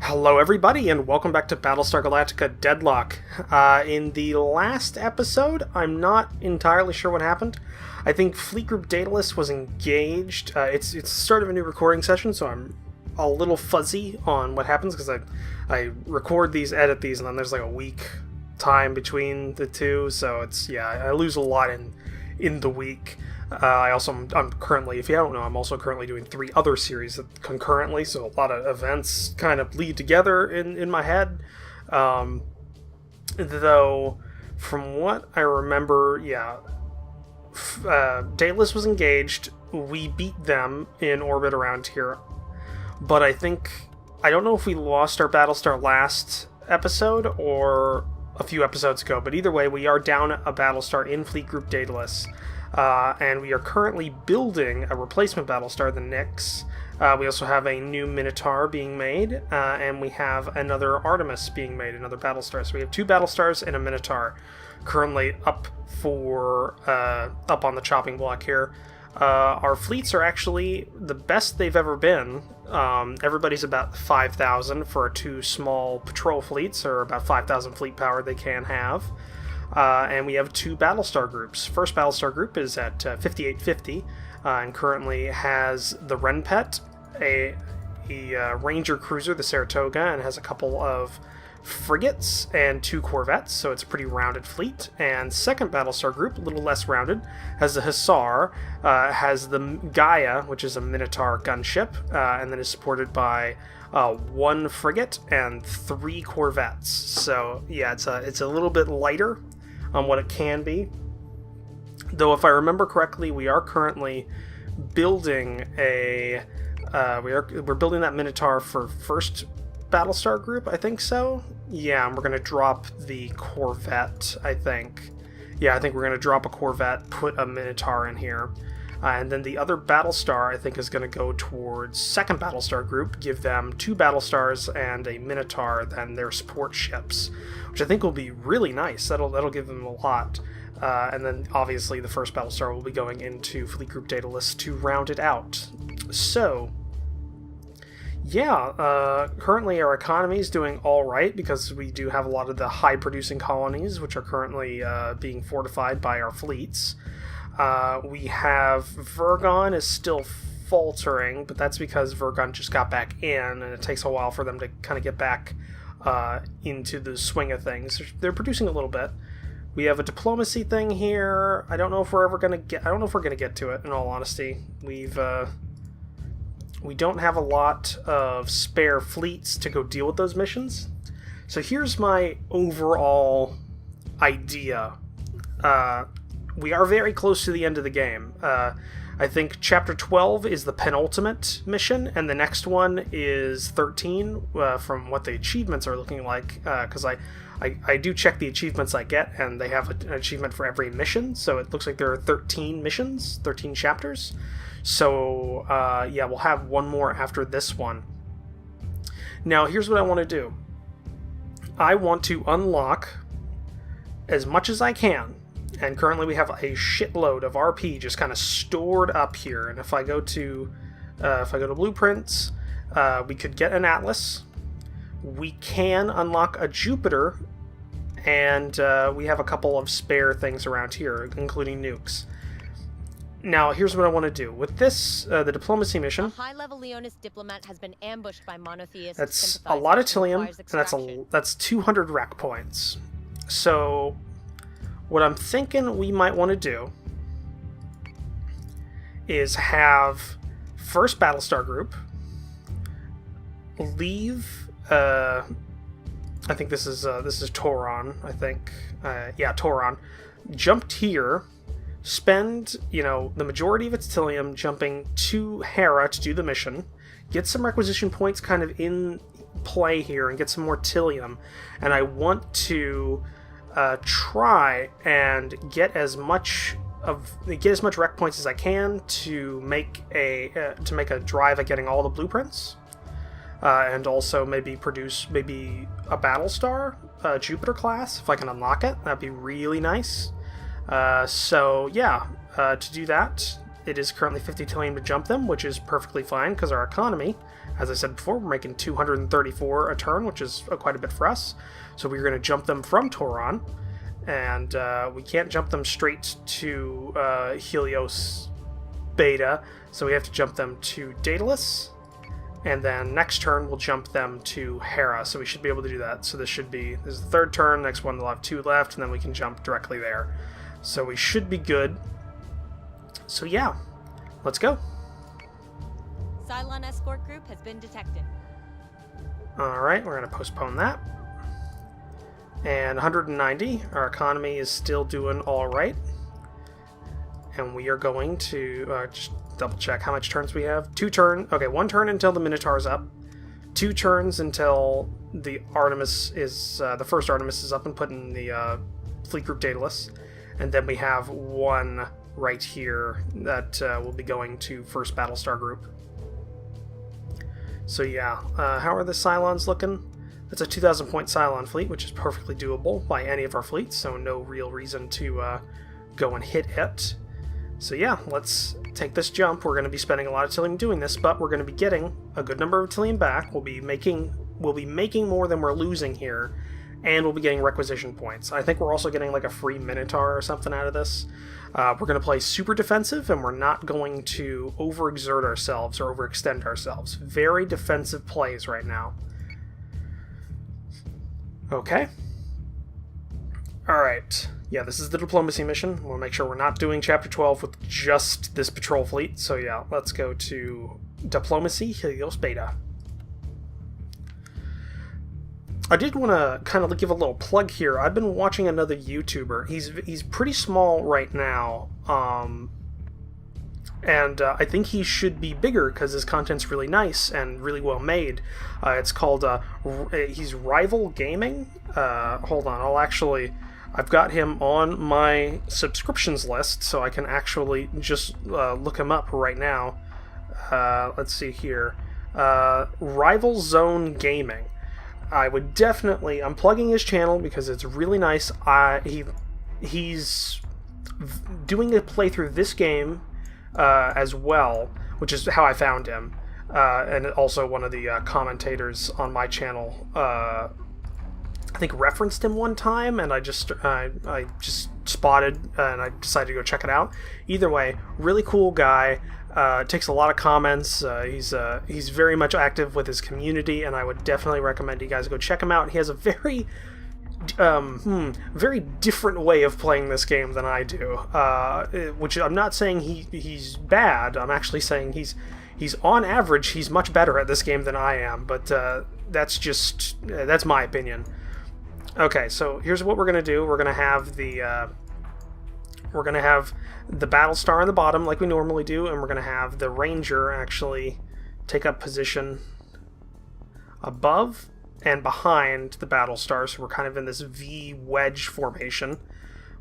Hello, everybody, and welcome back to Battlestar Galactica Deadlock. In the last episode, I'm not entirely sure what happened. I think Fleet Group Daedalus was engaged. It's the start of a new recording session, so I'm a little fuzzy on what happens because I record these, edit these, and then there's like a week time between the two. So I lose a lot in the week. I'm currently, if you don't know, I'm also currently doing 3 other series concurrently, so a lot of events kind of bleed together in my head. Though, from what I remember, Daedalus was engaged, we beat them in orbit around here, but I don't know if we lost our Battlestar last episode or a few episodes ago, but either way, we are down a Battlestar in Fleet Group Daedalus. And we are currently building a replacement Battlestar, the Nyx. We also have a new Minotaur being made, and we have another Artemis being made, another Battlestar. So we have 2 Battlestars and a Minotaur currently up on the chopping block here. Our fleets are actually the best they've ever been. Everybody's about 5,000 for our 2 small patrol fleets, or about 5,000 fleet power they can have. And we have 2 Battlestar groups. First Battlestar group is at 5850 and currently has the Renpet, a Ranger cruiser, the Saratoga, and has a couple of frigates and 2 corvettes, so it's a pretty rounded fleet. And second Battlestar group, a little less rounded, has the Hussar, has the Gaia, which is a Minotaur gunship, and then is supported by 1 frigate and 3 corvettes. So yeah, it's a little bit lighter on what it can be. Though if I remember correctly, we are currently building we're building that Minotaur for first Battlestar group, I think so. Yeah, and we're gonna drop the Corvette, I think. Yeah, I think we're gonna drop a Corvette, put a Minotaur in here. And then the other Battlestar, I think, is going to go towards second Battlestar group, give them 2 Battlestars and a Minotaur, then their support ships, which I think will be really nice. That'll give them a lot. And then, obviously, the first Battlestar will be going into Fleet Group Daedalus to round it out. So, yeah, currently our economy is doing all right because we do have a lot of the high-producing colonies, which are currently being fortified by our fleets. We have Virgon is still faltering, but that's because Virgon just got back in, and it takes a while for them to kind of get back into the swing of things. They're producing a little bit. We have a diplomacy thing here. I don't know if we're gonna get to it. In all honesty, we don't have a lot of spare fleets to go deal with those missions. So here's my overall idea. We are very close to the end of the game. I think Chapter 12 is the penultimate mission, and the next one is 13, from what the achievements are looking like, because I do check the achievements I get, and they have an achievement for every mission, so it looks like there are 13 missions, 13 chapters. So, yeah, we'll have one more after this one. Now, here's what I want to do. I want to unlock as much as I can. And currently we have a shitload of RP just kind of stored up here. And if I go to blueprints, we could get an Atlas. We can unlock a Jupiter, and we have a couple of spare things around here, including nukes. Now, here's what I want to do with this: the diplomacy mission. A high-level Leonis diplomat has been ambushed by monotheist. That's a lot of Tilium, and that's 200 rack points. So, what I'm thinking we might want to do is have first Battlestar group leave. I think this is Toron. I think, Toron jumped here. Spend, the majority of its Tilium jumping to Hera to do the mission. Get some requisition points kind of in play here and get some more Tilium. And I want to try and get as much rec points as I can to make a drive at getting all the blueprints, and also maybe produce a Battlestar, Jupiter class, if I can unlock it. That'd be really nice. To do that, it is currently 50 Tilium to jump them, which is perfectly fine because our economy As I said before, we're making 234 a turn, which is quite a bit for us. So we're going to jump them from Toron, and we can't jump them straight to Helios Beta, so we have to jump them to Daedalus, and then next turn we'll jump them to Hera, so we should be able to do that. So this is the third turn, next one we'll have 2 left, and then we can jump directly there. So we should be good. So yeah, let's go. Cylon escort group has been detected. Alright, we're going to postpone that. And 190, our economy is still doing alright. And we are going to just double check how much turns we have. 2 turn. Okay, 1 turn until the Minotaur's up. 2 turns until the Artemis is the first Artemis is up and put in the fleet group Daedalus, and then we have 1 right here that will be going to first Battlestar group. So yeah, how are the Cylons looking? It's a 2,000 point Cylon fleet, which is perfectly doable by any of our fleets, so no real reason to go and hit it. So yeah, let's take this jump. We're going to be spending a lot of Tillium doing this, but we're going to be getting a good number of Tillium back. We'll be making more than we're losing here, and we'll be getting requisition points. I think we're also getting like a free Minotaur or something out of this. We're going to play super defensive, and we're not going to overexert ourselves or overextend ourselves. Very defensive plays right now. Okay. Alright. Yeah, this is the diplomacy mission. We'll make sure we're not doing Chapter 12 with just this patrol fleet. So yeah, let's go to Diplomacy, Helios Beta. I did want to kind of give a little plug here. I've been watching another YouTuber. He's pretty small right now, and I think he should be bigger because his content's really nice and really well made. It's called he's Rival Gaming. Hold on, I've got him on my subscriptions list, so I can actually just look him up right now. Let's see here. Rival Zone Gaming. I would definitely... I'm plugging his channel because it's really nice. He's doing a playthrough this game as well, which is how I found him. And also one of the commentators on my channel, I think, referenced him one time, and I just spotted and I decided to go check it out. Either way, really cool guy. Takes a lot of comments. He's very much active with his community, and I would definitely recommend you guys go check him out. He has a very very different way of playing this game than I do. Which I'm not saying he's bad. I'm actually saying he's on average he's much better at this game than I am. But that's my opinion. Okay, so here's what we're gonna do. We're gonna have the Battlestar on the bottom like we normally do, and we're going to have the Ranger actually take up position above and behind the Battlestar, so we're kind of in this V wedge formation.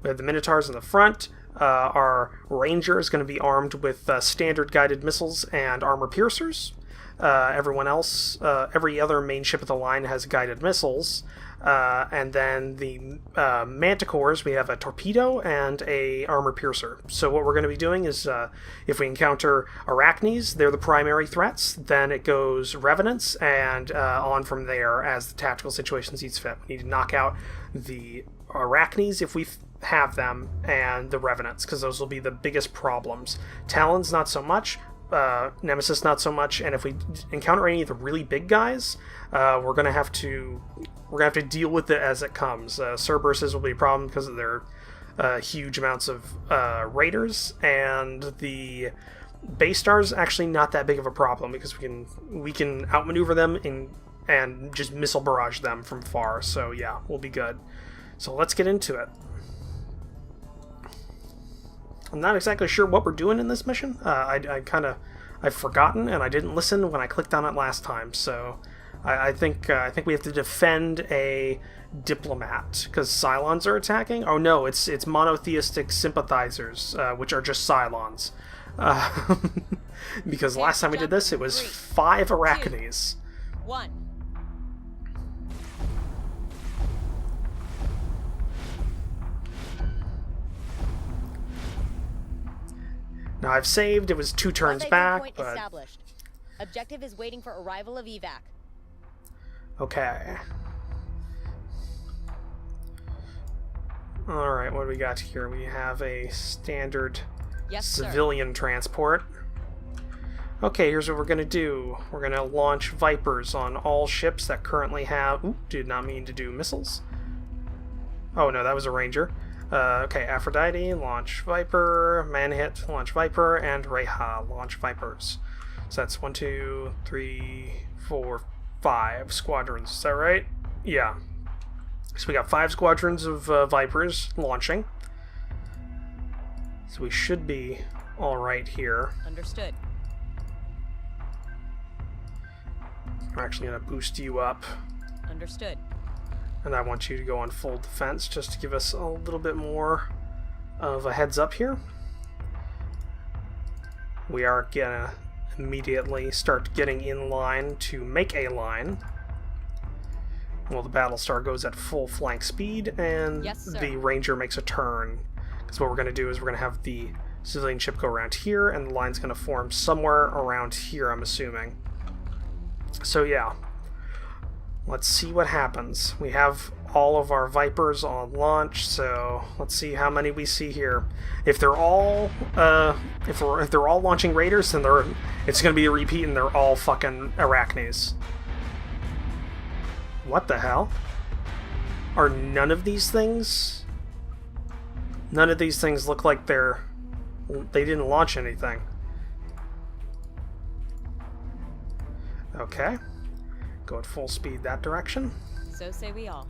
We have the Minotaurs in the front. Our Ranger is going to be armed with standard guided missiles and armor piercers. Everyone else, every other main ship of the line has guided missiles. And then the Manticores, we have a torpedo and a armor piercer. So what we're going to be doing is, if we encounter Arachnes, they're the primary threats. Then it goes Revenants, and on from there as the tactical situation sees fit. We need to knock out the Arachnes if we have them, and the Revenants, because those will be the biggest problems. Talons, not so much. Nemesis, not so much. And if we encounter any of the really big guys, we're gonna have to deal with it as it comes. Cerberuses will be a problem because of their huge amounts of raiders, and the base stars actually not that big of a problem because we can outmaneuver them and just missile barrage them from far. So yeah, we'll be good. So let's get into it. I'm not exactly sure what we're doing in this mission. I've forgotten, and I didn't listen when I clicked on it last time. So I think we have to defend a Diplomat because Cylons are attacking. Oh no, it's monotheistic sympathizers, which are just Cylons. Because last time we did this, it was 5 Arachnes. 2, 1. Now I've saved. It was 2 turns back, but established. Objective is waiting for arrival of evac. Okay. Alright, what do we got here? We have a standard civilian transport. Okay, here's what we're going to do. We're going to launch Vipers on all ships that currently have... Oop, did not mean to do missiles. Oh no, that was a Ranger. Okay, Aphrodite, launch Viper, Manhit, launch Viper, and Reha, launch Vipers. So that's 1, 2, 3, 4, 5 squadrons. Is that right? Yeah. So we got 5 squadrons of Vipers launching. So we should be alright here. Understood. We're actually going to boost you up. Understood. And I want you to go on full defense just to give us a little bit more of a heads up here. We are going to immediately start getting in line to make a line. Well, the Battlestar goes at full flank speed, and the Ranger makes a turn. Because what we're going to do is we're going to have the civilian ship go around here, and the line's going to form somewhere around here, I'm assuming. So yeah, let's see what happens. We have all of our Vipers on launch, so let's see how many we see here. If they're all if they're all launching Raiders, then it's going to be a repeat, and they're all fucking Arachnes. What the hell? Are none of these things? None of these things look like they didn't launch anything. Okay. Go at full speed that direction. So say we all.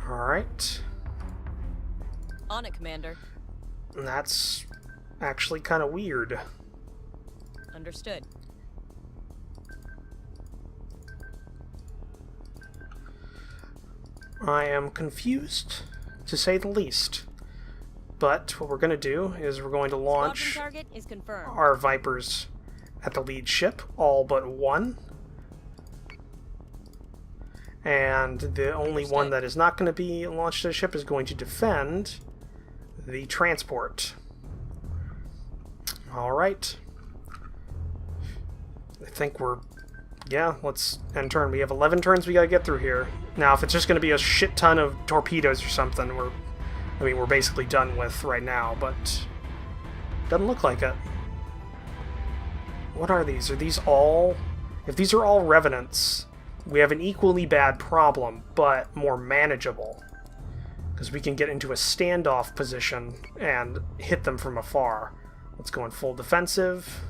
Alright. On it, Commander. That's actually kind of weird. Understood. I am confused, to say the least. But what we're going to do is we're going to launch target is confirmed. Our Vipers at the lead ship, all but one. And the only one that is not going to be launched at a ship is going to defend the transport. Alright. I think we're... Yeah, let's end turn. We have 11 turns we gotta get through here. Now, if it's just gonna be a shit ton of torpedoes or something, we're basically done with right now, but doesn't look like it. What are these? Are these all... If these are all Revenants, we have an equally bad problem, but more manageable. Because we can get into a standoff position and hit them from afar. Let's go in full defensive.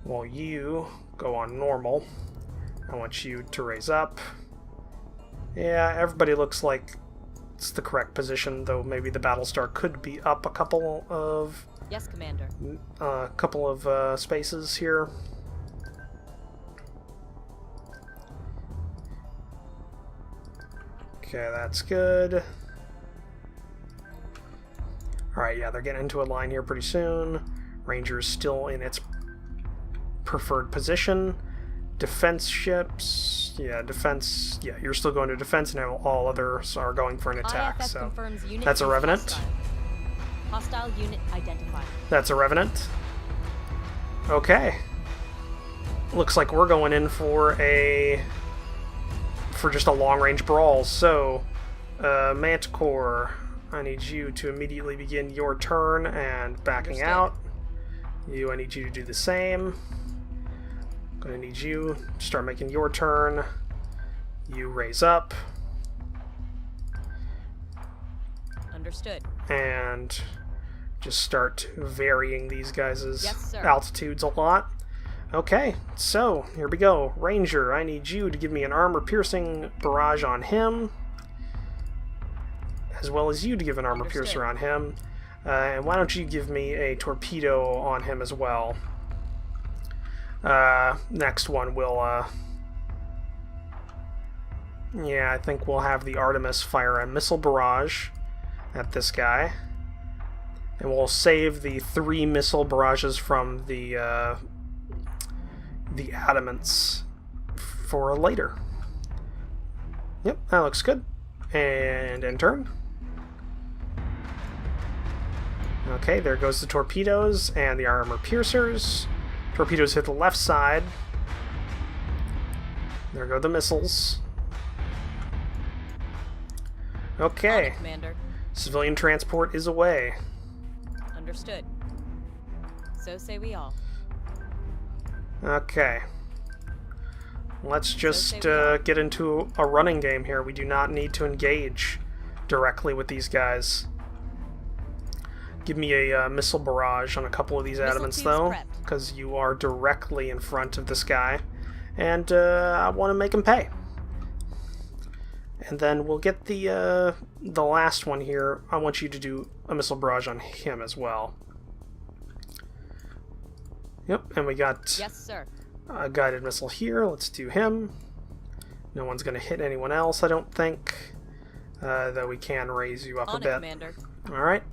While you go on normal. I want you to raise up. Yeah, everybody looks like it's the correct position, though maybe the Battlestar could be up a couple of... Yes, Commander. Spaces here. Okay, that's good. Alright, yeah, they're getting into a line here pretty soon. Ranger's still in its preferred position. Defense ships, yeah, defense, yeah, you're still going to defense, and all others are going for an attack, IFF so unit that's a Revenant. Hostile unit identified. That's a Revenant. Okay. Looks like we're going in for just a long-range brawl, so, Manticore, I need you to immediately begin your turn and backing out. I need you to do the same. I'm gonna need you to start making your turn. You raise up. Understood. And just start varying these guys' altitudes a lot. Okay, so here we go. Ranger, I need you to give me an armor-piercing barrage on him, as well as you to give an armor-piercer on him. And why don't you give me a torpedo on him as well? Next one will, yeah, I think we'll have the Artemis fire a missile barrage at this guy. And we'll save the 3 missile barrages from the Adamants for later. Yep, that looks good. And end turn. Okay, there goes the torpedoes and the armor piercers. Torpedoes hit the left side. There go the missiles. On Okay, it, Commander. civilian transport is away. Understood. So say we all. Okay. Let's just say we all. get into a running game here. We do not need to engage directly with these guys. Give me a missile barrage on a couple of these Missile adamants, tubes though, prepped. because you are directly in front of this guy, and I want to make him pay. And then we'll get the last one here. I want you to do a missile barrage on him as well. Yep, and we got Yes, sir. a guided missile here. Let's do him. No one's going to hit anyone else, I don't think. Though we can raise you up On a it, bit. Commander. Alright.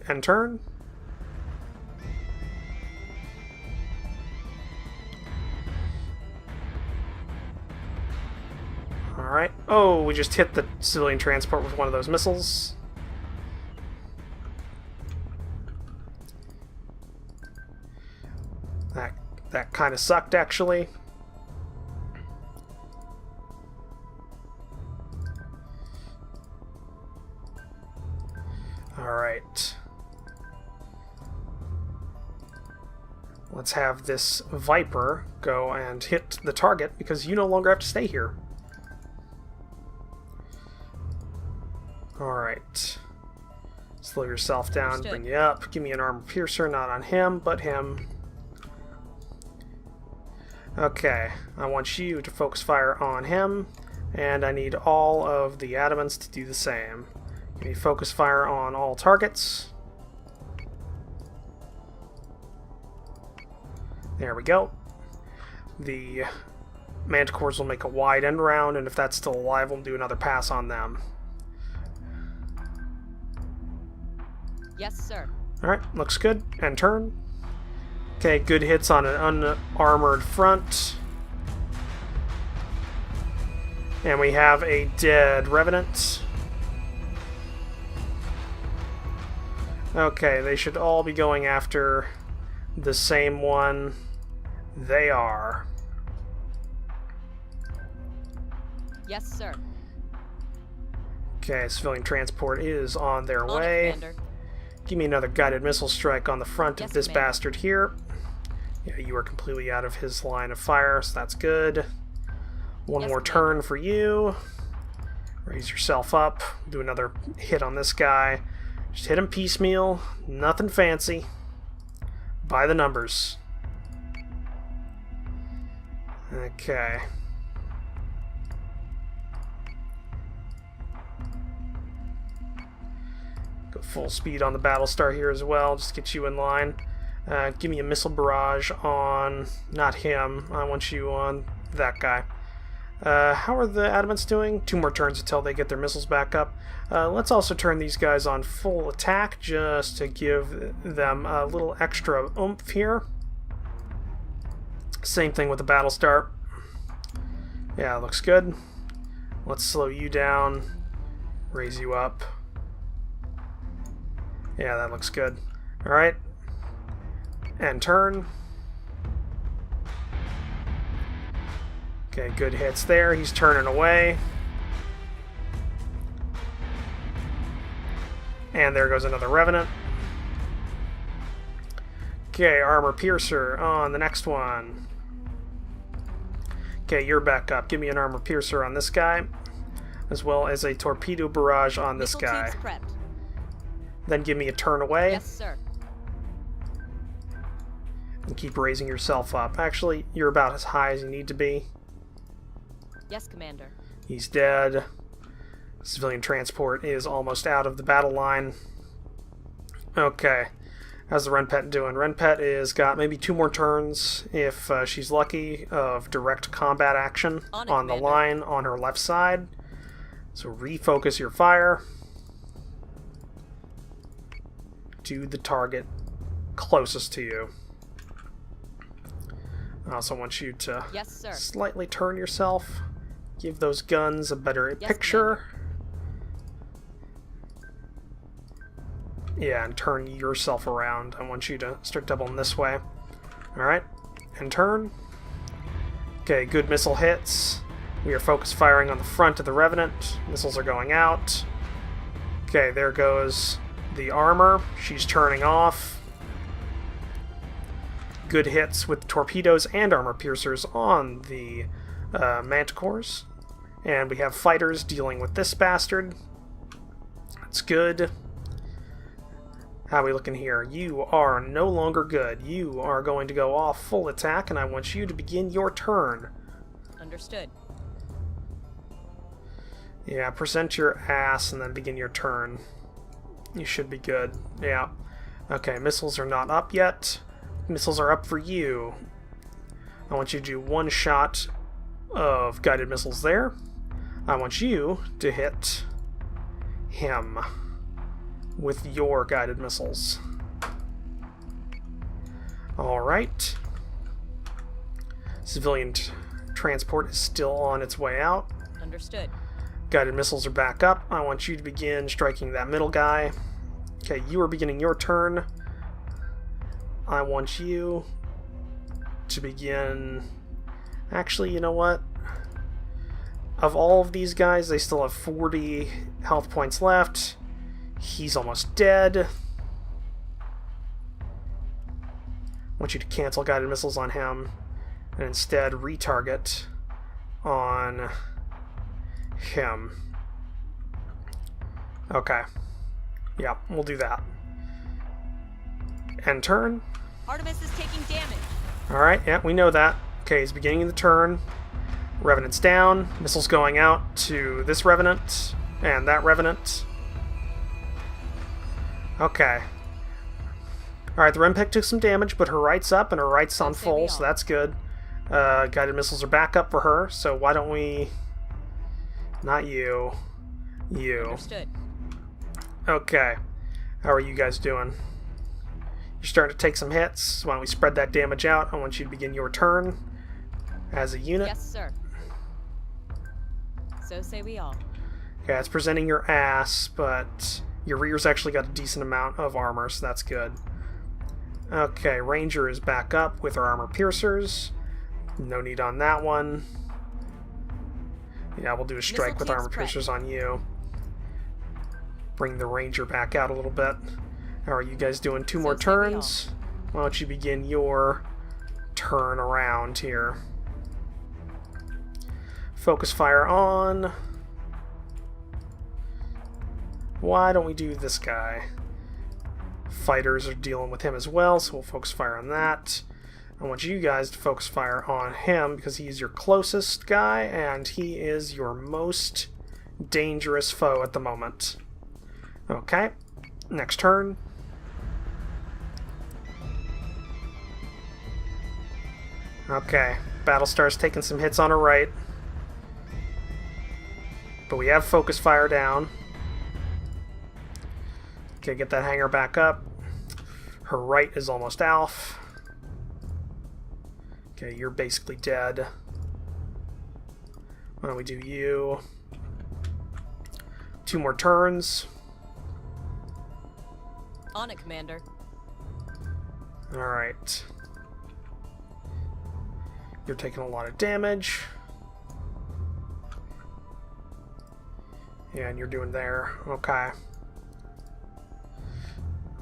End turn. Alright. Oh, we just hit the civilian transport with one of those missiles. That kind of sucked, actually. Alright. Let's have this Viper go and hit the target, because you no longer have to stay here. Alright. Slow yourself down, Understood. bring you up. Give me an armor piercer, not on him, but him. Okay, I want you to focus fire on him, and I need all of the adamants to do the same. Give me focus fire on all targets. There we go. The manticores will make a wide end round, and if that's still alive, we'll do another pass on them. Yes, sir. Alright, looks good. End turn. Okay, good hits on an unarmored front. And we have a dead Revenant. Okay, they should all be going after the same one. They are. Yes, sir. Okay, civilian transport is on their On it, way. Commander. Give me another guided missile strike on the front Yes, of this Commander. bastard here. Yeah, you are completely out of his line of fire, so that's good. One Yes, more Commander. turn for you. Raise yourself up. Do another hit on this guy. Just hit him piecemeal. Nothing fancy. By the numbers. Okay. Go full speed on the Battlestar here as well, just to get you in line. Give me a missile barrage on, not him, I want you on that guy. How are the Adamants doing? 2 more turns until they get their missiles back up. Let's also turn these guys on full attack, just to give them a little extra oomph here. Same thing with the Battlestar. Yeah, looks good. Let's slow you down, raise you up. Yeah, that looks good. Alright. And turn. Okay, good hits there. He's turning away. And there goes another Revenant. Okay, armor piercer on the next one. Okay, you're back up. Give me an armor piercer on this guy, as well as a torpedo barrage on this Missile guy. tubes prepped. Then give me a turn away. Yes, sir. And keep raising yourself up. Actually, you're about as high as you need to be. Yes, Commander. He's dead. Civilian transport is almost out of the battle line. Okay. How's the Renpet doing? Renpet is got maybe 2 more turns, if she's lucky, of direct combat action On it, on the Commander. line on her left side. So refocus your fire to the target closest to you. I also want you to Yes, sir. slightly turn yourself. Give those guns a better Yes, picture. Yeah, and turn yourself around. I want you to start doubling this way. Alright, and turn. Okay, good missile hits. We are focus firing on the front of the Revenant. Missiles are going out. Okay, there goes the armor. She's turning off. Good hits with torpedoes and armor piercers on the Manticores. And we have fighters dealing with this bastard. That's good. How are we looking here? You are no longer good. You are going to go off full attack, and I want you to begin your turn. Understood. Yeah, present your ass and then begin your turn. You should be good. Yeah. Okay, missiles are not up yet. Missiles are up for you. I want you to do one shot of guided missiles there. I want you to hit him with your guided missiles. Alright. Civilian transport is still on its way out. Understood. Guided missiles are back up. I want you to begin striking that middle guy. Okay, you are beginning your turn. I want you to begin... Actually, you know what? Of all of these guys, they still have 40 health points left. He's almost dead. I want you to cancel guided missiles on him and instead retarget on him. Okay. Yeah, we'll do that. End turn. Artemis is taking damage. Alright, yeah, we know that. Okay, he's beginning the turn. Revenant's down. Missiles going out to this Revenant and that Revenant. Okay. Alright, the Rempec took some damage, but her right's up and her right's on full, so that's good. Guided missiles are back up for her, so why don't we... Not you. You. Understood. Okay. How are you guys doing? You're starting to take some hits. Why don't we spread that damage out? I want you to begin your turn as a unit. Yes, sir. So say we all. Yeah, it's presenting your ass, but your rear's actually got a decent amount of armor, so that's good. Okay, Ranger is back up with her armor piercers. No need on that one. Yeah, we'll do a strike with armor piercers on you. Bring the Ranger back out a little bit. How are you guys doing? Two more turns. Why don't you begin your turn around here? Focus fire on. Why don't we do this guy? Fighters are dealing with him as well, so we'll focus fire on that. I want you guys to focus fire on him because he's your closest guy and he is your most dangerous foe at the moment. Okay, next turn. Okay, Battlestar's taking some hits on her right. But we have focus fire down. Okay, get that hangar back up. Her right is almost off. Okay, you're basically dead. Why don't we do you? Two more turns. On it, Commander. Alright. You're taking a lot of damage. Yeah, and you're doing there. Okay.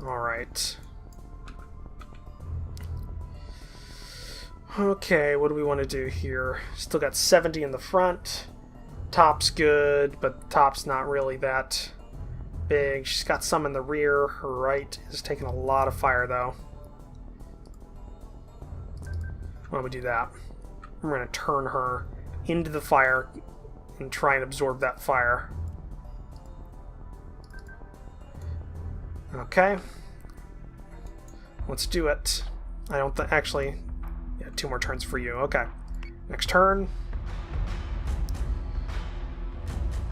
Alright. Okay, what do we want to do here? Still got 70 in the front. Top's good, but top's not really that big. She's got some in the rear. Her right is taking a lot of fire, though. Why don't we do that? We're going to turn her into the fire and try and absorb that fire. Okay. Let's do it. I don't actually... Yeah, two more turns for you. Okay. Next turn.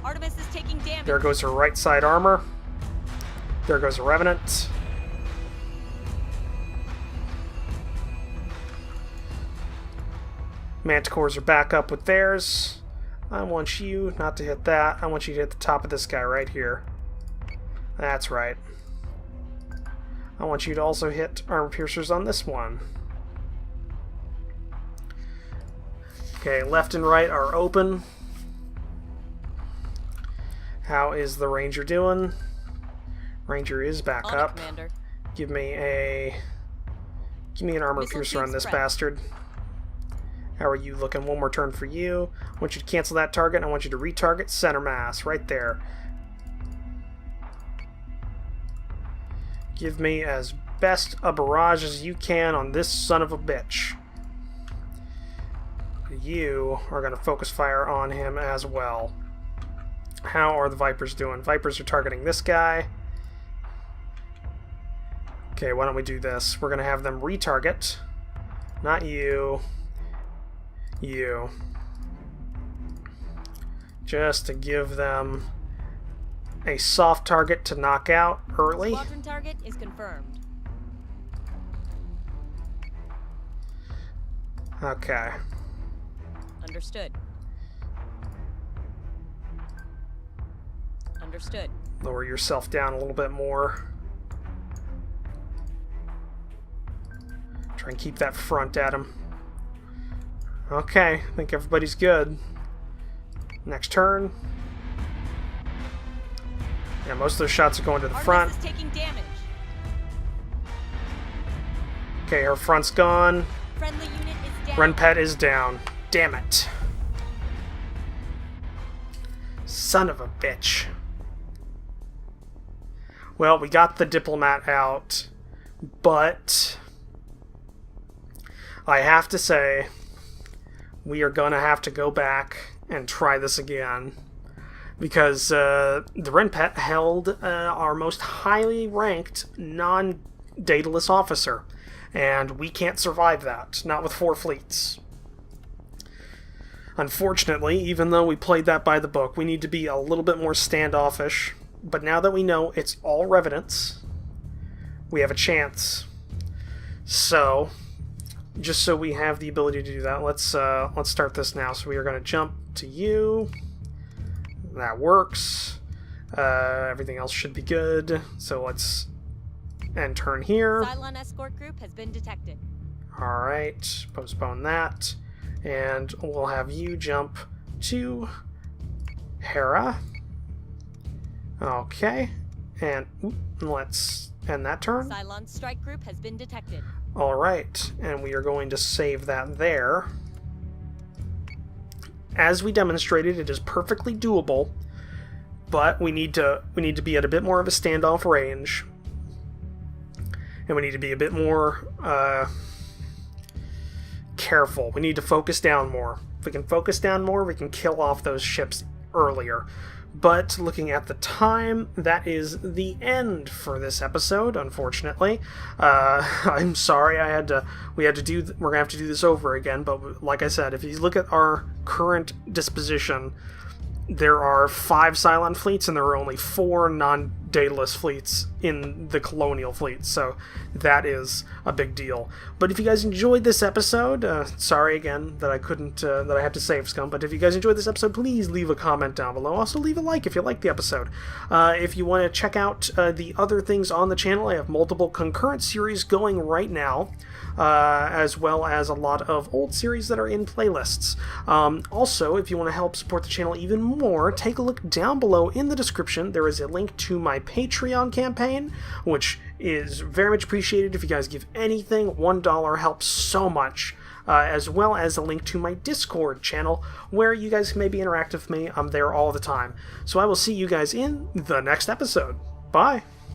Artemis is taking damage. There goes her right side armor. There goes a Revenant. Manticores are back up with theirs. I want you not to hit that. I want you to hit the top of this guy right here. That's right. I want you to also hit armor piercers on this one. Okay, left and right are open. How is the Ranger doing? Ranger is back On it, up. Commander. Give me an armor Missile piercer on tube this spread. bastard. How are you looking? One more turn for you. I want you to cancel that target, and I want you to retarget center mass right there. Give me as best a barrage as you can on this son of a bitch. You are going to focus fire on him as well. How are the Vipers doing? Vipers are targeting this guy. Okay, why don't we do this? We're going to have them retarget. Not you. You. Just to give them a soft target to knock out early. Squadron target is confirmed. Okay. Understood. Understood. Lower yourself down a little bit more. Try and keep that front at him. Okay, I think everybody's good. Next turn. Yeah, most of those shots are going to the front. Artemis is taking damage. Okay, her front's gone. Friendly unit is down. Renpet is down. Damn it. Son of a bitch. Well, we got the Diplomat out, but I have to say, we are gonna have to go back and try this again, because the Renpet held our most highly ranked non-dataless officer, and we can't survive that, not with 4 fleets. Unfortunately, even though we played that by the book, we need to be a little bit more standoffish, but now that we know it's all Revenants, we have a chance. So, just so we have the ability to do that, let's start this now. So we are going to jump to you. That works. Everything else should be good. So let's end turn here. Cylon escort group has been detected. Alright, postpone that. And we'll have you jump to Hera. Okay. And let's end that turn. Cylon strike group has been detected. Alright, and we are going to save that there. As we demonstrated, it is perfectly doable, but we need to be at a bit more of a standoff range. And we need to be a bit more careful. We need to focus down more. If we can focus down more, we can kill off those ships earlier. But looking at the time, that is the end for this episode, unfortunately. I'm sorry we're gonna have to do this over again, but like I said, if you look at our current disposition, there are 5 Cylon fleets and there are only 4 non-dataless fleets in the Colonial fleet, so that is a big deal. But if you guys enjoyed this episode, sorry again that I couldn't, that I had to save scum, but if you guys enjoyed this episode, please leave a comment down below. Also leave a like if you liked the episode. If you want to check out the other things on the channel, I have multiple concurrent series going right now, as well as a lot of old series that are in playlists. Also, if you want to help support the channel even more, take a look down below in the description. There is a link to my Patreon campaign, which is very much appreciated. If you guys give anything, $1 helps so much. As well as a link to my Discord channel, where you guys can maybe interact with me. I'm there all the time. So I will see you guys in the next episode. Bye!